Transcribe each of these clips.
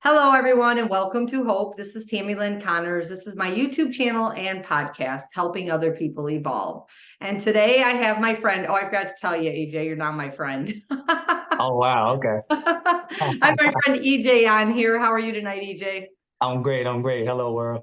Hello, everyone, and welcome to Hope. This is Tammy Lynn Connors. This is my YouTube channel and podcast, Helping Other People Evolve. And today I have my friend. Oh, I forgot to tell you, EJ, you're not my friend. Oh wow, okay. I have my friend EJ on here. How are you tonight, EJ? I'm great. I'm great. Hello, world.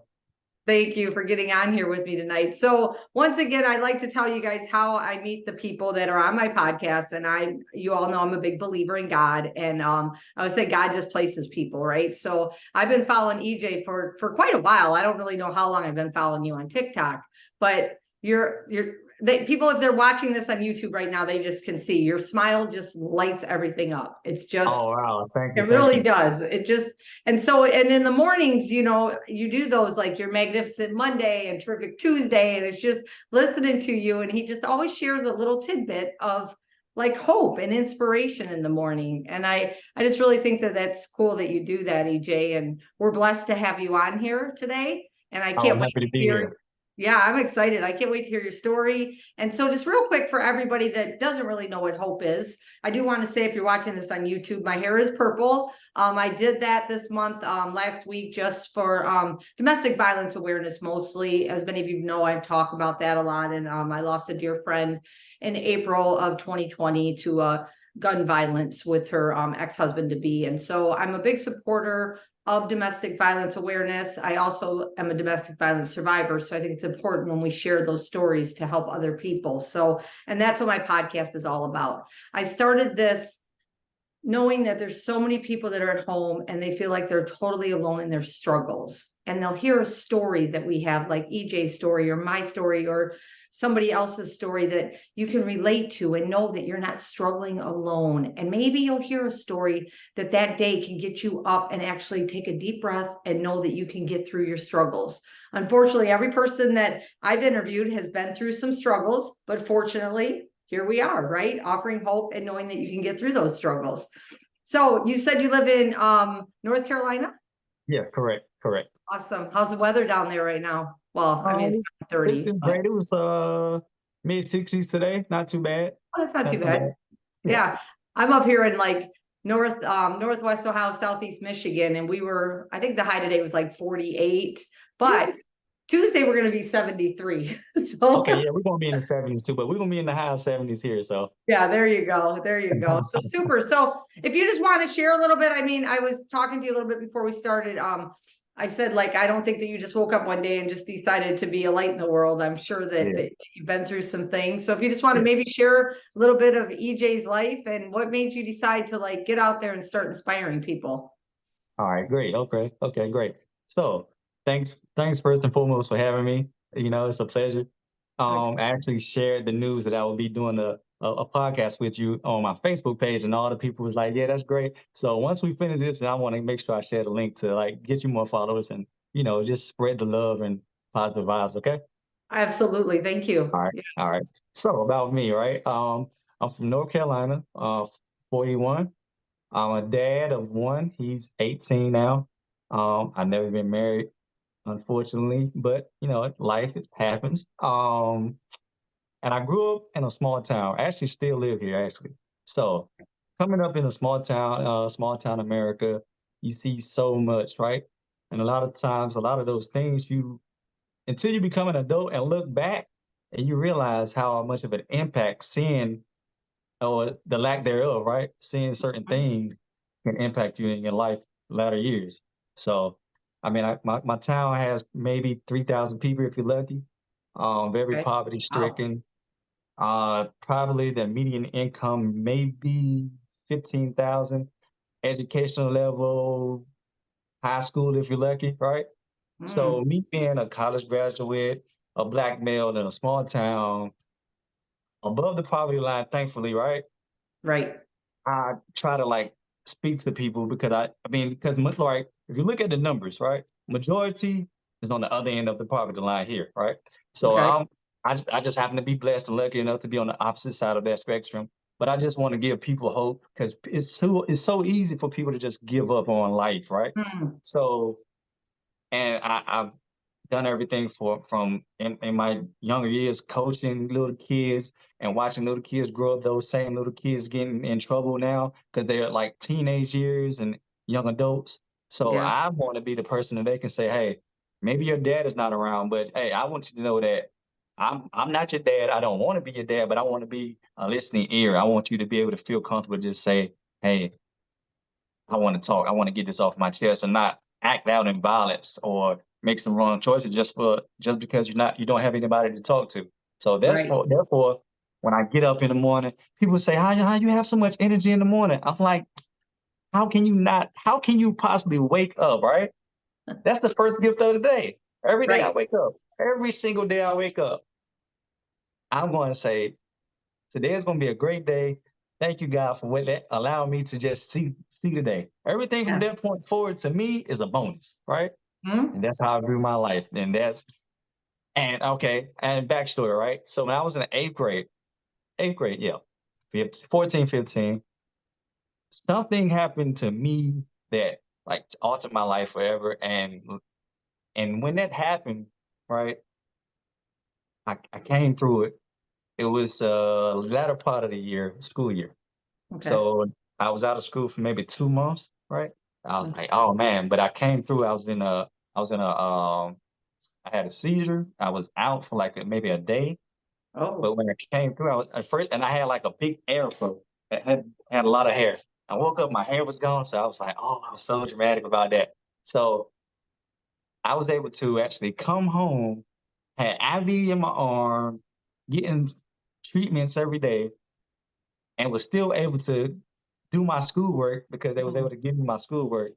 Thank you for getting on here with me tonight. So once again, I'd like to tell you guys how I meet the people that are on my podcast. And you all know I'm a big believer in God. And I would say God just places people, right? So I've been following EJ for quite a while. I don't really know how long I've been following you on TikTok, but people, if they're watching this on YouTube right now, they just can see your smile just lights everything up. It's just Oh wow, thank it you, thank really you. does. And in the mornings, you do those like your Magnificent Monday and Terrific Tuesday, and it's just listening to you. And he just always shares a little tidbit of like hope and inspiration in the morning. And I just really think that that's cool that you do that, EJ. And we're blessed to have you on here today. And I Oh, can't I'm wait happy to to be here. hear. Yeah, I'm excited. I can't wait to hear your story. And so, just real quick for everybody that doesn't really know what hope is, I do want to say if you're watching this on YouTube, my hair is purple. I did that this month, last week, just for domestic violence awareness mostly. As many of you know, I talk about that a lot. And I lost a dear friend in April of 2020 to gun violence with her ex-husband to be. And so I'm a big supporter of domestic violence awareness. I also am a domestic violence survivor. So I think it's important when we share those stories to help other people. So, and that's what my podcast is all about. I started this knowing that there's so many people that are at home and they feel like they're totally alone in their struggles. And they'll hear a story that we have, like EJ's story or my story or somebody else's story that you can relate to and know that you're not struggling alone. And maybe you'll hear a story that day can get you up and actually take a deep breath and know that you can get through your struggles. Unfortunately, every person that I've interviewed has been through some struggles, but fortunately, here we are, right? Offering hope and knowing that you can get through those struggles. So you said you live in North Carolina? Yeah, correct, correct. Awesome. How's the weather down there right now? Well, I mean, It's, it's it's 30, been but great. It was mid 60s today. Not too bad. oh, that's not Not too too bad. bad. Yeah. Yeah. I'm up here in like Northwest Ohio, Southeast Michigan, and I think the high today was like 48, but Tuesday we're gonna be 73. So Okay, yeah, we're gonna be in the 70s too, but we're gonna be in the high 70s here. So yeah, there you go. There you go. So super. So if you just want to share a little bit, I mean, I was talking to you a little bit before we started. I said, like, I don't think that you just woke up one day and just decided to be a light in the world. I'm sure yeah, that you've been through some things. So if you just want to yeah. maybe share a little bit of EJ's life and what made you decide to like get out there and start inspiring people. All right, great. Okay, okay, great. So thanks first and foremost for having me. It's a pleasure. I actually shared the news that I will be doing a podcast with you on my Facebook page, and all the people was like, "Yeah, that's great." So once we finish this, and I want to make sure I share the link to like get you more followers and just spread the love and positive vibes. Okay. Absolutely. Thank All you. right. All Yes. right. So about me, right? I'm from North Carolina, 41. I'm a dad of one. He's 18 now. I've never been married, unfortunately, but life it happens. And I grew up in a small town. I actually still live here, actually. So coming up in a small town America, you see so much, right? And a lot of times, a lot of those things until you become an adult and look back and you realize how much of an impact seeing or the lack thereof, right? Seeing certain things can impact you in your life latter years. So, I mean, my town has maybe 3,000 people if you're lucky. Very Okay. poverty Wow. stricken. Probably the median income maybe 15,000. Educational level, high school if you're lucky, right? So Mm, me being a college graduate, a black male in a small town, above the poverty line, thankfully, right? right. I try to like speak to people because because much like if you look at the numbers, right, majority is on the other end of the poverty line here, right? So Okay. I just happen to be blessed and lucky enough to be on the opposite side of that spectrum. But I just want to give people hope because it's so easy for people to just give up on life, right? Mm, So and I've done everything from in my younger years, coaching little kids and watching little kids grow up. Those same little kids getting in trouble now because they're like teenage years and young adults. So Yeah. I want to be the person that they can say, hey, maybe your dad is not around, but hey, I want you to know that I'm not your dad. I don't want to be your dad, but I want to be a listening ear. I want you to be able to feel comfortable to just say, hey, I want to talk. I want to get this off my chest and not act out in violence or make some wrong choices just because you don't have anybody to talk to. So Right. therefore, when I get up in the morning, people say, how you have so much energy in the morning? I'm like, how can you possibly wake up, right? That's the first gift of the day. Every day I Right. wake up. Every single day I wake up, I'm going to say, today is going to be a great day. Thank you, God, for allowing me to just see the day. Everything from Yes. that point forward to me is a bonus, right? And Mhm. that's how I view my life. And okay, and backstory, right? So when I was in the eighth grade, yeah, 15, 14, 15, something happened to me that like altered my life forever. And when that happened, right, I came through it. It was latter part of the year, school year. Okay. So I was out of school for maybe 2 months, right? I was Mm. like, oh man, but I came through. I had a seizure. I was out for like maybe a day. But Oh. when I came through, I was at first, and I had like a big afro that had a lot of hair. I woke up, my hair was gone, so I was like, oh, I was so dramatic about that. So I was able to actually come home, had IV in my arm, getting treatments every day, and was still able to do my schoolwork because they was able Mm. to give me my schoolwork.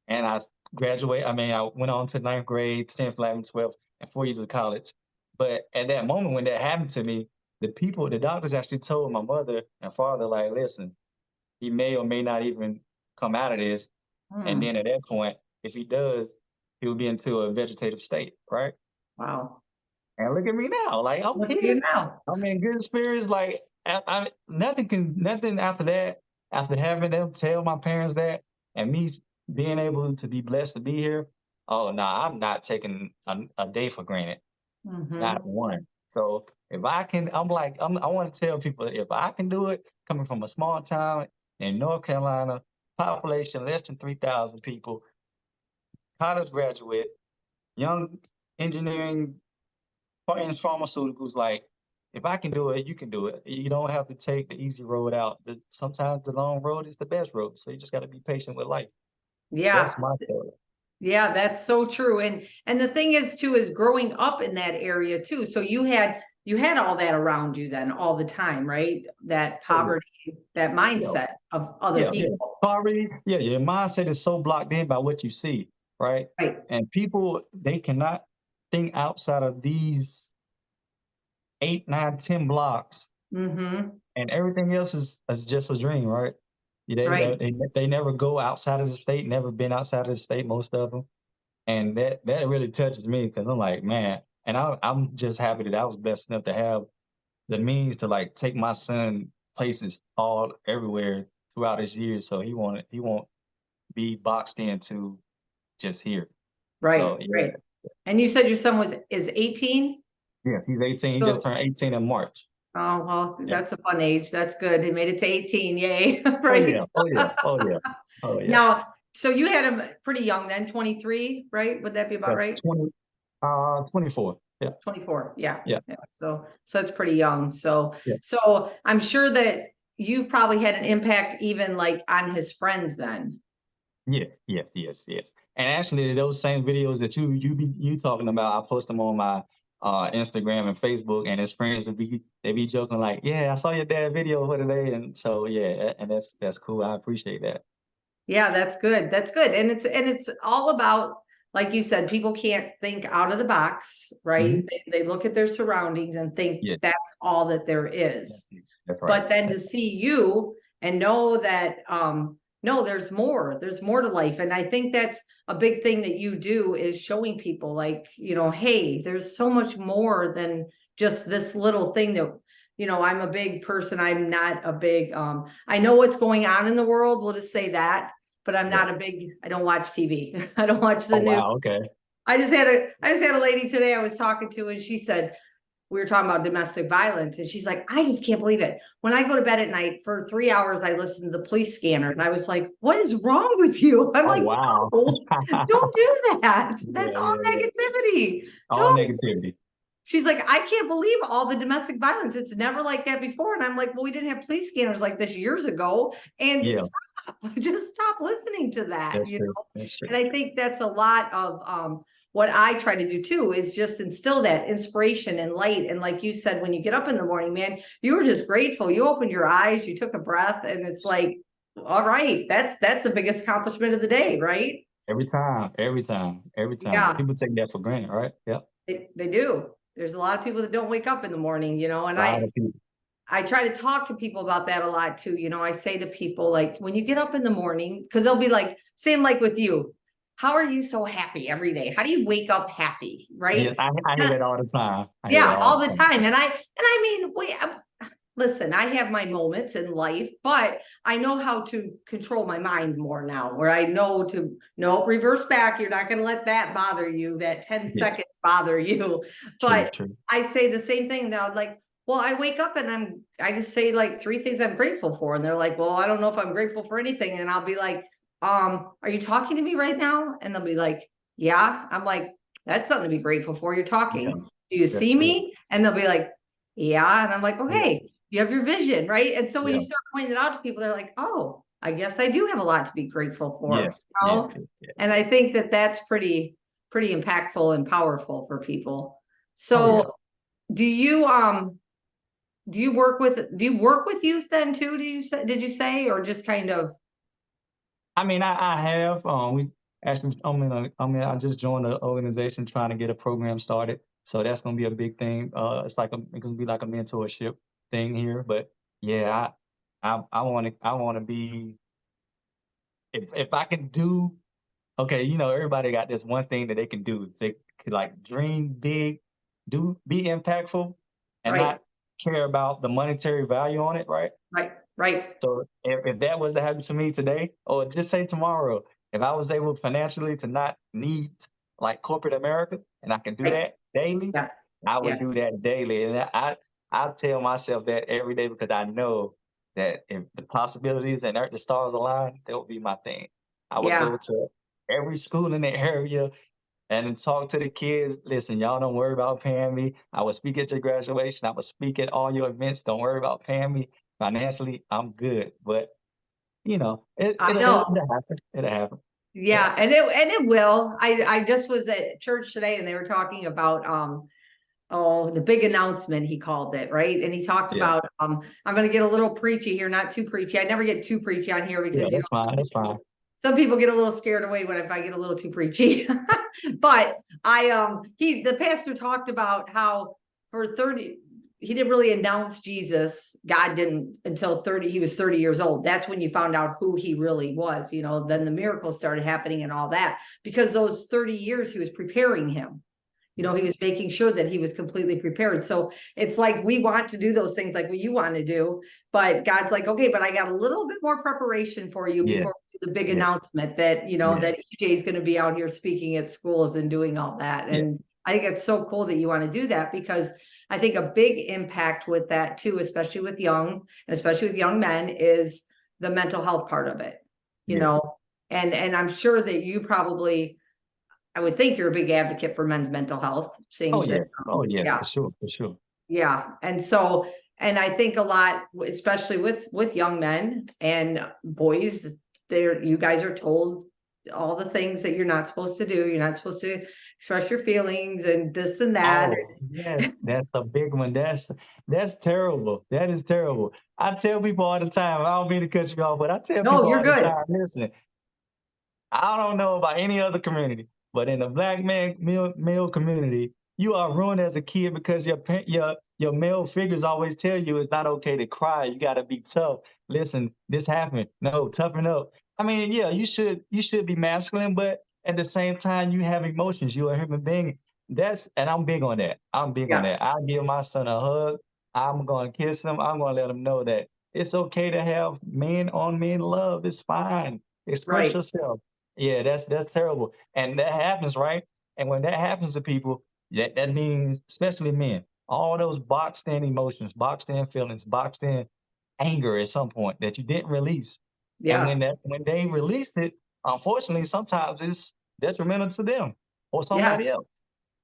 And I went on to ninth grade, 10th, 11th, 12th, and 4 years of college. But at that moment when that happened to me, the doctors actually told my mother and father, like, listen, he may or may not even come out of this. And Mm. then at that point, if he does, he'll be into a vegetative state, right? Wow. And look at me now, like I'm Look at you here. now. I'm in good spirits. Like nothing after that. After having them tell my parents that, and being able to be blessed to be here. Oh no, I'm not taking a day for granted. Not Mhm. one. So if I can, I want to tell people if I can do it, coming from a small town in North Carolina, population less than 3,000 people, college graduate, young engineering in pharmaceuticals, like, if I can do it, you can do it. You don't have to take the easy road out. Sometimes the long road is the best road, so you just gotta be patient with life. Yeah. That's my story. Yeah, that's so true. And the thing is too is growing up in that area too. So you had all that around you then all the time, right? That Oh, yeah. poverty, that Yeah. mindset of other Yeah. people. Poverty, yeah, your mindset is so blocked in by what you see, right? Right. And people, they cannot think outside of these 8, 9, 10 blocks, Mm-hmm. and everything else is just a dream, right? Right. They never go outside of the state, never been outside of the state, most of them. And that really touches me because I'm like, man, and I'm just happy that I was blessed enough to have the means to like take my son places all everywhere throughout his years. So he won't be boxed into just here. Right. So yeah, Right. And you said your son is 18? yeah, he's 18. He just So turned 18 in March. oh well, Yeah. that's a fun age. That's good. They made it to 18. Yay. Oh Right. yeah. Oh yeah. Oh yeah. Oh yeah. Now, so you had him pretty young then, 23, right? Would that be about Yeah. right? 24. Yeah. 24, yeah, Yeah. yeah, so it's pretty young, so Yeah. so I'm sure that you've probably had an impact even like on his friends then. Yeah, yes, yes, yes. And actually, those same videos that you talking about, I post them on my Instagram and Facebook, and his friends they be joking like, "Yeah, I saw your dad video for today," and so yeah, and that's cool. I appreciate that. Yeah, that's good, and it's all about, like you said, people can't think out of the box, right? Hmm. They look at their surroundings and think Yeah, that's all that there that's is. it. That's right. But then to That's see you and know that no, there's more to life. And I think that's a big thing that you do is showing people like, hey, there's so much more than just this little thing that, I'm a big person. I'm not a big I know what's going on in the world, we'll just say that, but yeah. I don't watch TV. I don't watch the Oh news. wow. Okay. I just had a lady today I was talking to, and she said, we were talking about domestic violence, and she's like, I just can't believe it. When I go to bed at night for 3 hours, I listen to the police scanner. And I was like, what is wrong with you? I'm Oh, like, wow. no, don't do that. That's Yeah, all yeah, yeah. negativity. All Don't. negativity. She's like, I can't believe all the domestic violence. It's never like that before. And I'm like, well, we didn't have police scanners like this years ago. And Yeah, stop, just stop listening to that, that's true. That's And true. I think that's a lot of what I try to do too, is just instill that inspiration and light. And like you said, when you get up in the morning, man, you were just grateful. You opened your eyes, you took a breath, and it's like, all right, that's the biggest accomplishment of the day, right? Every time, every time, every time. Yeah, People take that for granted, right? Yep. they do. There's a lot of people that don't wake up in the morning, and A lot of people. I try to talk to people about that a lot too. I say to people, like, when you get up in the morning, because they'll be like, same like with you. How are you so happy every day? How do you wake up happy? Yes, Right? I hear that all the time. I hear that Yeah, all all the the time. time. And I mean, listen, I have my moments in life, but I know how to control my mind more now, where I know to no reverse back. You're not going to let that bother you, that 10 Yeah, seconds bother you. true, But true. I say the same thing now, like, well, I wake up and I just say like three things I'm grateful for. And they're like, well, I don't know if I'm grateful for anything. And I'll be like, are you talking to me right now? And they'll be like, yeah. I'm like, that's something to be grateful for. You're Yeah, talking. Do you that's see good. me? And they'll be like, yeah. And I'm like, Yeah, okay, you have your vision, right? And so when yeah. you start pointing it out to people, they're like, oh, I guess I do have a lot to be grateful for, Yes, yes, yes, yes. And I think that that's pretty impactful and powerful for people. Oh, yeah. So do you work with youth then too? Did you say, or just kind of I mean, I have, we actually, I just joined the organization trying to get a program started. So that's gonna be a big thing. It's gonna be like a mentorship thing here. But yeah, I wanna be, if I can do, okay, everybody got this one thing that they can do. They could like dream big, be impactful, and right, not care about the monetary value on it, right? right, right, So if that was to happen to me today, or just say tomorrow, if I was able financially to not need like corporate America and I can do right. that daily, Yes. I Yeah. would do that daily. And I tell myself that every day because I know that if the possibilities and the stars align, that would be my thing. I would Yeah. go to every school in the area and then talk to the kids. Listen, y'all don't worry about paying me. I will speak at your graduation. I will speak at all your events. Don't worry about paying me financially. I'm good. But I it'll know. happen. It'll happen. Yeah. Yeah, and it will. I just was at church today and they were talking about the big announcement, he called it, right? And he talked Yeah. about I'm gonna get a little preachy here, not too preachy. I never get too preachy on here Yeah. because That's fine. That's fine. some people get a little scared away when if I get a little too preachy. But the pastor talked about how for 30 he didn't really announce Jesus. God didn't until 30, he was 30 years old. That's when you found out who he really was, then the miracles started happening and all that, because those 30 years he was preparing him. He was making sure that he was completely prepared. So it's like we want to do those things like what you want to do, but God's like, okay, but I got a little bit more preparation for you Yeah. before we do the big Yeah. announcement that, Yeah. that EJ is going to be out here speaking at schools and doing all that. Yeah. And I think it's so cool that you want to do that, because I think a big impact with that too, especially with young men, is the mental health part of it, you Yeah. know, and I'm sure that you probably, I would think you're a big advocate for men's mental health, Oh, seeing that, yeah. Oh, yes. yeah, For sure. For sure. yeah. And I think a lot, especially with young men and boys, you guys are told all the things that you're not supposed to do. You're not supposed to express your feelings and this and that. Oh, yes. That's a big one. That's terrible. That is terrible. I tell people all the time, I don't mean to cut you off, but I tell No, people you're all the good. time, listen, I don't know about any other community, but in the black male community, you are ruined as a kid because your male figures always tell you it's not okay to cry. You got to be tough. Listen, this happened. No, toughen up. I mean, yeah, you should be masculine, but at the same time, you have emotions. You're a human being. And I'm big on that. I'm big on Yeah, that. I'll give my son a hug. I'm gonna kiss him. I'm gonna let him know that it's okay to have men on men love. It's fine. Express right. yourself. Yeah, that's terrible, and that happens, right? And when that happens to people, that means especially men. all those boxed in emotions, boxed in feelings, boxed in anger at some point that you didn't release. And Yes, when they release it, unfortunately, sometimes it's detrimental to them or somebody yes, else.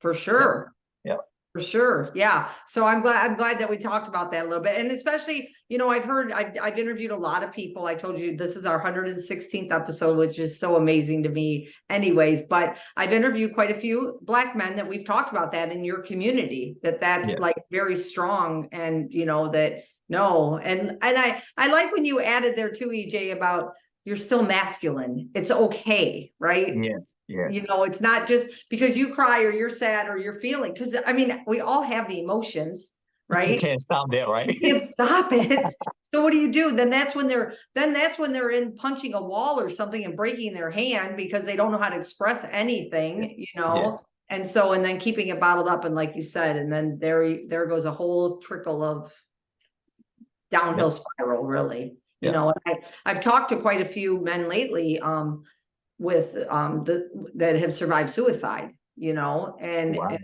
for Yep. sure. Yep. For sure. Yeah. So I'm glad that we talked about that a little bit. And especially, I've interviewed a lot of people. I told you this is our 116th episode, which is so amazing to me anyways, but I've interviewed quite a few Black men that we've talked about that in your community, that's Yeah. like very strong, and that no. And I like when you added there too, EJ, about you're still masculine. It's okay, right? Yes. Yes. It's not just because you cry or you're sad or you're feeling, because I mean, we all have the emotions, You right? can't stop that, right? You can't stop it. So what do you do? Then that's when they're in punching a wall or something and breaking their hand because they don't know how to express Yeah. anything. Yes. And then keeping it bottled up, and like you said, and then there goes a whole trickle of downhill Yep. spiral, really. Yep. I've talked to quite a few men lately, with that have survived suicide, and Wow.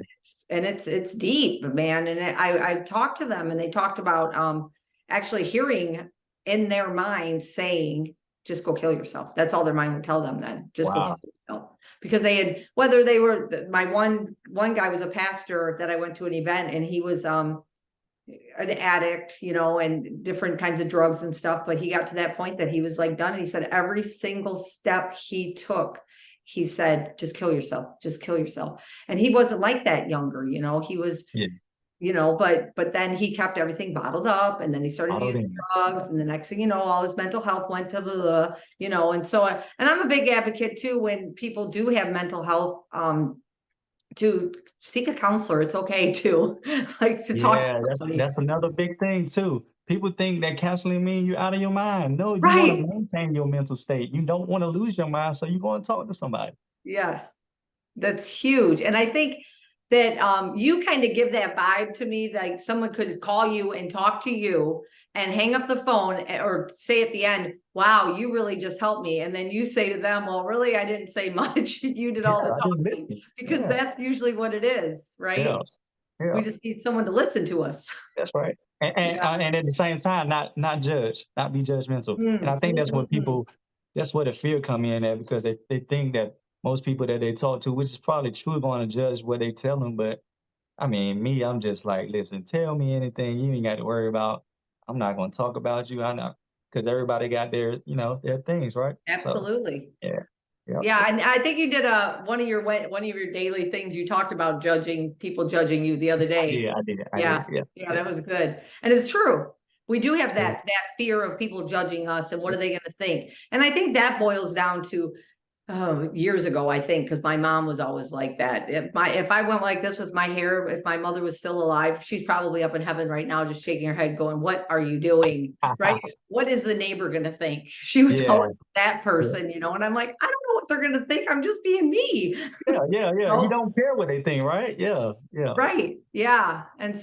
it's deep, man. And I've talked to them, and they talked about actually hearing in their mind saying, just go kill yourself. That's all their mind would tell them then. Just go kill Wow. yourself. Because they had, whether they were, my one guy was a pastor that I went to an event, and he was an addict, and different kinds of drugs and stuff. But he got to that point that he was like done. And he said every single step he took, he said, just kill yourself, just kill yourself. And he wasn't like that younger, he was, Yeah. but then he kept everything bottled up, and then he started Bottled using in. drugs. And the next thing you know, all his mental health went to and so, and I'm a big advocate too, when people do have mental health, to seek a counselor. It's okay to like to talk to Yeah, somebody. that's another big thing too. People think that counseling means you're out of your mind. No, you want to Right. maintain your mental state. You don't want to lose your mind, so you go and talk to somebody. Yes. That's huge. And I think that you kind of give that vibe to me, like someone could call you and talk to you and hang up the phone, or say at the end, wow, you really just helped me. And then you say to them, well, really, I didn't say much. You did Yeah, all the I just talking, listened. because Yeah, that's usually what it is, yeah, right? yeah. We just need someone to listen to us. That's right. Yeah. And at the same time, not judge, not be judgmental. And I think that's when Mm. that's where the fear come in at, because they think that most people that they talk to, which is probably true, going to judge what they tell them. But I mean, me, I'm just like, listen, tell me anything. You ain't got to worry about. I'm not going to talk about you. I know, because everybody got their things, right? So Absolutely. yeah, yeah, Yeah, and I think you did one of your daily things. You talked about people judging you the other day. I did, Yeah, yeah, yeah, yeah. that was good. And it's true. We do have True. that fear of people judging us, and what are they going to think? And I think that boils down to, oh, years ago, I think, because my mom was always like that. If I went like this with my hair, if my mother was still alive, she's probably up in heaven right now, just shaking her head, going, "What are you doing? Right? What is the neighbor going to think?" She was Yeah, always that yeah. person, and I'm like, I don't know what they're going to think. I'm just being me. Yeah, yeah, yeah. You know? don't care what they think, right? Yeah, yeah, Right. Yeah. And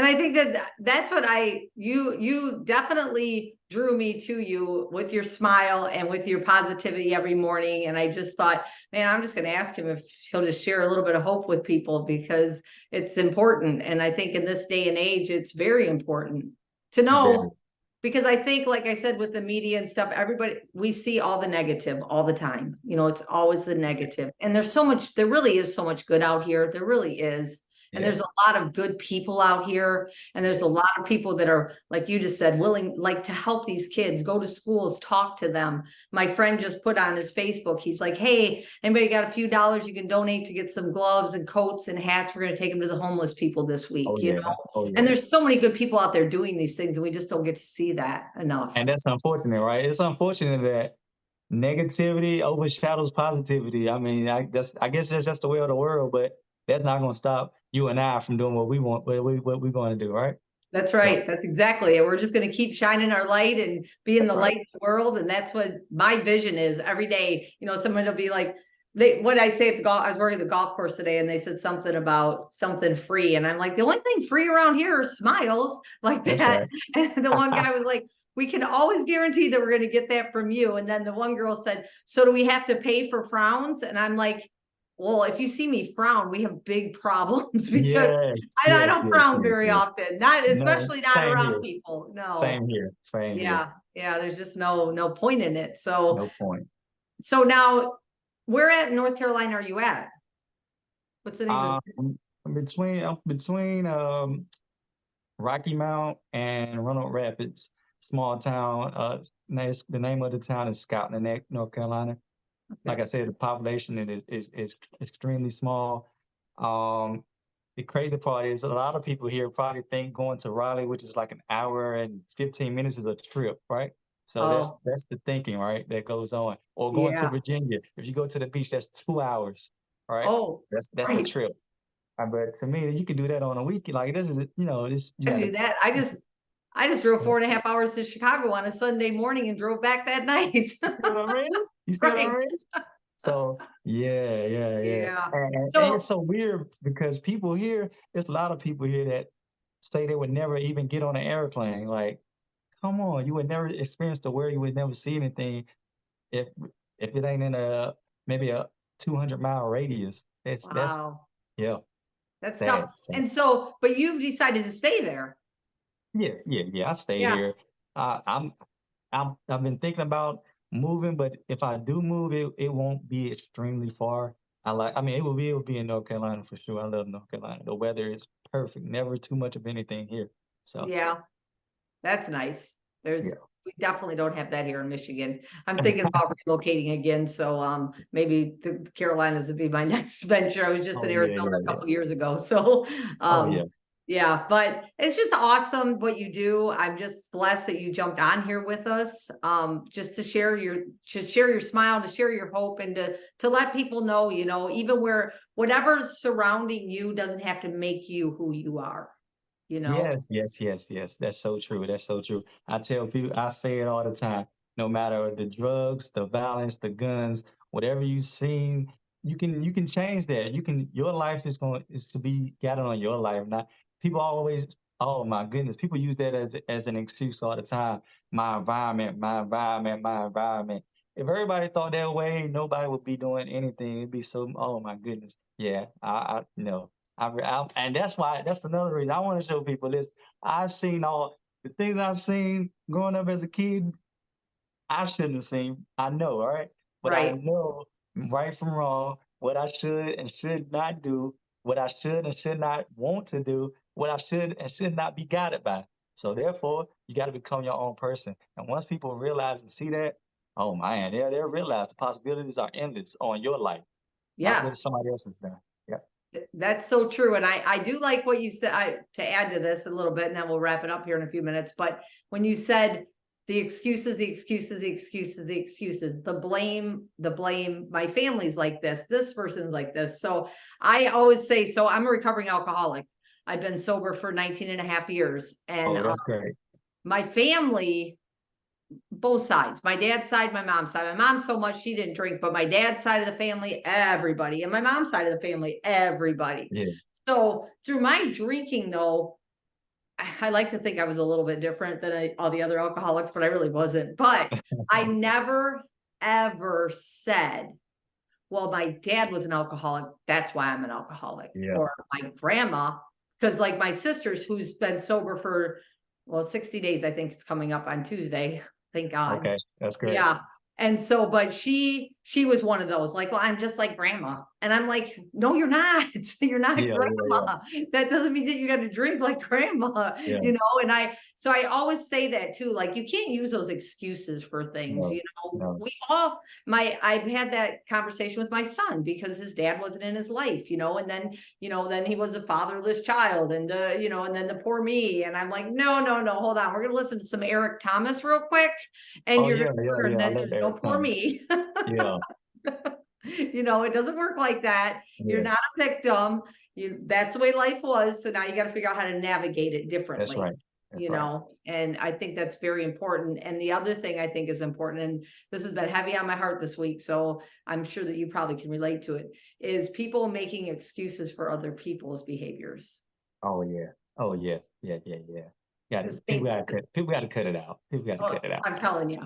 I think that's what you definitely drew me to you with your smile and with your positivity every morning. And I just thought, man, I'm just going to ask him if he'll just share a little bit of hope with people, because it's important. And I think in this day and age, it's very important to very. know, because I think, like I said, with the media and stuff, we see all the negative all the time. It's always the negative. And there really is so much good out here. There really is. And Yeah, there's a lot of good people out here. And there's a yes. lot of people that are, like you just said, willing, like, to help these kids, go to schools, talk to them. My friend just put on his Facebook, he's like, hey, anybody got a few dollars you can donate to get some gloves and coats and hats? We're going to take them to the homeless people this Oh week. yeah, oh And yeah. there's so many good people out there doing these things, and we just don't get to see that And enough. that's unfortunate, right? It's unfortunate that negativity overshadows positivity. I mean, I guess that's just the way of the world, but that's not gonna stop you and I from doing what we want, what we gonna do, right? That's So right. That's exactly it. We're just going to keep shining our light and being that's the right. light of the world. And that's what my vision is every day. Someone will be like, what I say at the golf, I was working at the golf course today, and they said something about something free. And I'm like, the only thing free around here are smiles, like That's that. right. And the one guy was like, we can always guarantee that we're going to get that from you. And then the one girl said, so do we have to pay for frowns? And I'm like, Well, if you see me frown, we have big problems because Yes, I yes, don't yes, frown yes, very yes. often, not No, especially not same around here. people. No. Same here. Same here. Yeah. Yeah. There's just no point in it. So, No point. so now where at North Carolina are you at? What's the name of the I'm between Rocky Mount and Roanoke Rapids, small town. The name of the town is Scout Neck, North Carolina. Like city? I said, the population is extremely small. Um, the crazy part is a lot of people here probably think going to Raleigh, which is like an hour and 15 minutes, is a trip, right? So Oh, that's the thinking, right? That goes on. Or going to yeah. Virginia. If you go to the beach, that's 2 hours, right? Oh, That's a right. trip. But to me, you can do that on a weekend. Like this is, this you I got do to. that. I just drove 4.5 hours to Chicago on a Sunday morning and drove back that night. You see what I mean? You see what I Right. mean? So yeah, yeah, yeah. Yeah. And it's So, so weird because people here, there's a lot of people here that say they would never even get on an airplane. Like, come on, you would never experience the world, you would never see anything if it ain't in maybe a 200-mile radius. That's wow, yeah, that's tough. sad. So And so, but you've decided to stay there. yeah, yeah, yeah. I stay Yeah. here. Uh, I'm I've been thinking about moving, but if I do move, it won't be extremely far. I mean, it will be in North Carolina for sure. I love North Carolina. The weather is perfect. Never too much of anything here. So Yeah. That's nice. yeah. We definitely don't have that here in Michigan. I'm thinking about relocating again. So maybe the Carolinas would be my next venture. I was just in Oh yeah, Arizona yeah, a yeah. couple years ago. So Oh yeah. yeah, but it's just awesome what you do. I'm just blessed that you jumped on here with us. Just to share your smile, to share your hope, and to let people know, even where whatever's surrounding you doesn't have to make you who you are, you know. Yes, yes, yes, yes. That's so true. That's so true. I tell people, I say it all the time. No matter the drugs, the violence, the guns, whatever you've seen, you can change that. Your life is to be gathered on your life. Not people always, oh my goodness, people use that as an excuse all the time. My environment, my environment, my environment. If everybody thought that way, nobody would be doing anything. It'd be so, oh my goodness. Yeah, I no. And that's another reason I want to show people this. I've seen all the things I've seen growing up as a kid. I shouldn't have seen. I know, all right, but I Right. know right from wrong, what I should and should not do, what I should and should not want to do, what I should and should not be guided by. So therefore, you got to become your own person. And once people realize and see that, oh man, they'll realize the possibilities are endless on your life, not Yes. what somebody else has done. Yeah. That's so true. And I do like what you said. To add to this a little bit, and then we'll wrap it up here in a few minutes. But when you said the excuses, the excuses, the excuses, the excuses, the blame, my family's like this person's like this. So I always say, so I'm a recovering alcoholic. I've been sober for 19 and a half years. And Oh, that's great. my family, both sides, my dad's side, my mom's side. My mom so much she didn't drink, but my dad's side of the family, everybody, and my mom's side of the family, everybody. Yeah. So through my drinking, though, I like to think I was a little bit different than all the other alcoholics, but I really wasn't. But I never ever said, well, my dad was an alcoholic, that's why I'm an alcoholic, Yeah. or my grandma, because like my sister's who's been sober for 60 days, I think it's coming up on Tuesday. Thank God. Okay, that's great. Yeah. And so, but she was one of those, like, well, I'm just like grandma. And I'm like, no, you're not. You're not Yeah, yeah, yeah, grandma. That doesn't mean that you got to drink like grandma, yeah. and so I always say that too. Like, you can't use those excuses for things, No, no. we all, I've had that conversation with my son because his dad wasn't in his life, and then he was a fatherless child and, and then the poor me. And I'm like, no, no, no, hold on. We're going to listen to some Eric Thomas real quick. And Oh, you're yeah, going yeah, to learn yeah. I that love there's no Eric poor Thomas. me. Yeah, It doesn't work like that. You're yeah. not a victim. That's the way life was. So now you got to figure out how to navigate it That's differently, right. That's right. and I think that's very important. And the other thing I think is important, and this has been heavy on my heart this week, so I'm sure that you probably can relate to it, is people making excuses for other people's behaviors. Oh, yeah. Oh, yes. Yeah, yeah, yeah. Got The it. People same, gotta cut. People gotta cut it out. People gotta oh, cut it out. I'm telling you,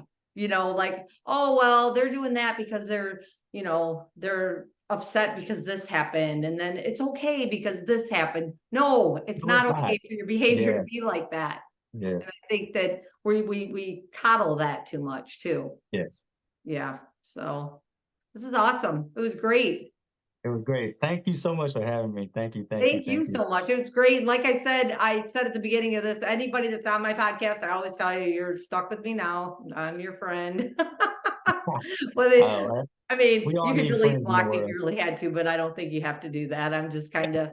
like, oh, well, they're doing that because they're upset because this happened, and then it's okay because this happened. No, it's No, it's not not. okay for your behavior Yeah, to be like that. yeah, And I think that we coddle that too much too. yes. Yeah. So this is awesome. It was great. It was great. Thank you so much for having me. Thank you, thank you, Thank you thank you. so much. It was great. Like I said at the beginning of this, anybody that's on my podcast, I always tell you, you're stuck with me now. I'm your friend. Well, Uh, I mean, we all you could need delete and friends in the block me if world. you really had to, but I don't think you have to do that. I'm just kind of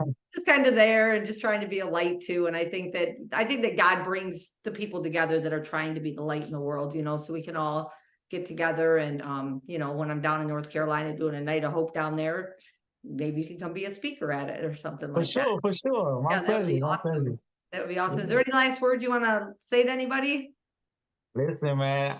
there and just trying to be a light too. And I think that God brings the people together that are trying to be the light in the world, so we can all get together. And when I'm down in North Carolina doing a night of hope down there, maybe you can come be a speaker at it or something like that. For sure. My Yeah, that would pleasure, be my awesome. pleasure. That would be awesome. Is Yeah. there any last words you want to say to anybody? Listen, man.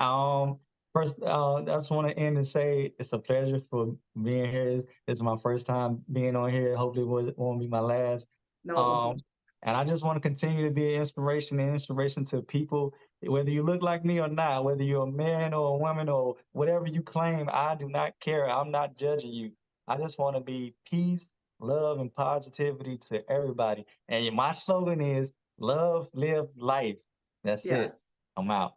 First, I just want to end and say it's a pleasure for being here. It's my first time being on here. Hopefully, it won't be my last. No, it won't Um, be. and I just want to continue to be an inspiration to people, whether you look like me or not, whether you're a man or a woman or whatever you claim. I do not care. I'm not judging you. I just want to be peace, love, and positivity to everybody. And my slogan is love, live life. That's it. Yes. I'm out.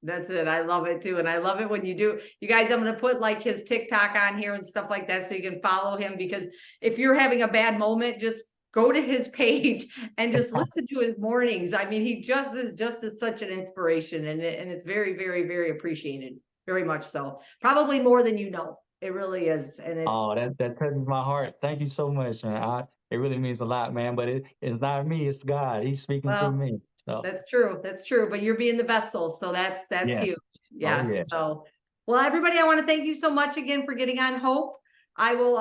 That's it. I love it too. And I love it when you do. You guys, I'm going to put like his TikTok on here and stuff like that so you can follow him, because if you're having a bad moment, just go to his page and just listen to his mornings. I mean, he just is such an inspiration, and it's very, very, very appreciated. Very much so. Probably more than you know. It really is. And it's, Oh, that touches my heart. Thank you so much, man. It really means a lot, man. But it's not me, it's God. He's speaking through well, me. So that's true. That's true. But you're being the vessel. So that's yes. huge. Oh Yes. yeah. So, well, everybody, I want to thank you so much again for getting on Hope. I will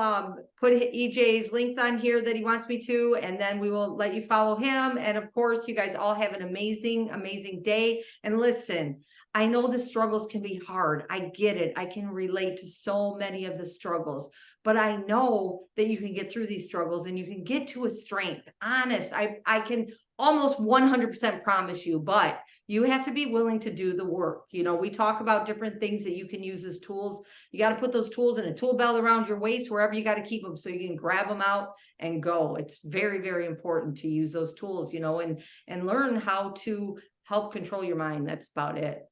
put EJ's links on here that he wants me to, and then we will let you follow him. And of course, you guys all have an amazing, amazing day. And listen, I know the struggles can be hard. I get it. I can relate to so many of the struggles, but I know that you can get through these struggles and you can get to a strength. Honest, I can almost 100% promise you, but you have to be willing to do the work. We talk about different things that you can use as tools. You got to put those tools in a tool belt around your waist, wherever you got to keep them, so you can grab them out and go. It's very, very important to use those tools, and learn how to help control your mind. That's about it.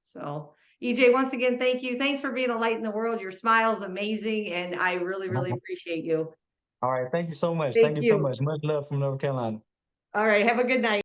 So EJ, once again, thank you. Thanks for being a light in the world. Your smile is amazing, and I really, really appreciate you. All right. Thank you so much. Thank Thank you so you. much. Much love from North Carolina. All right. Have a good night.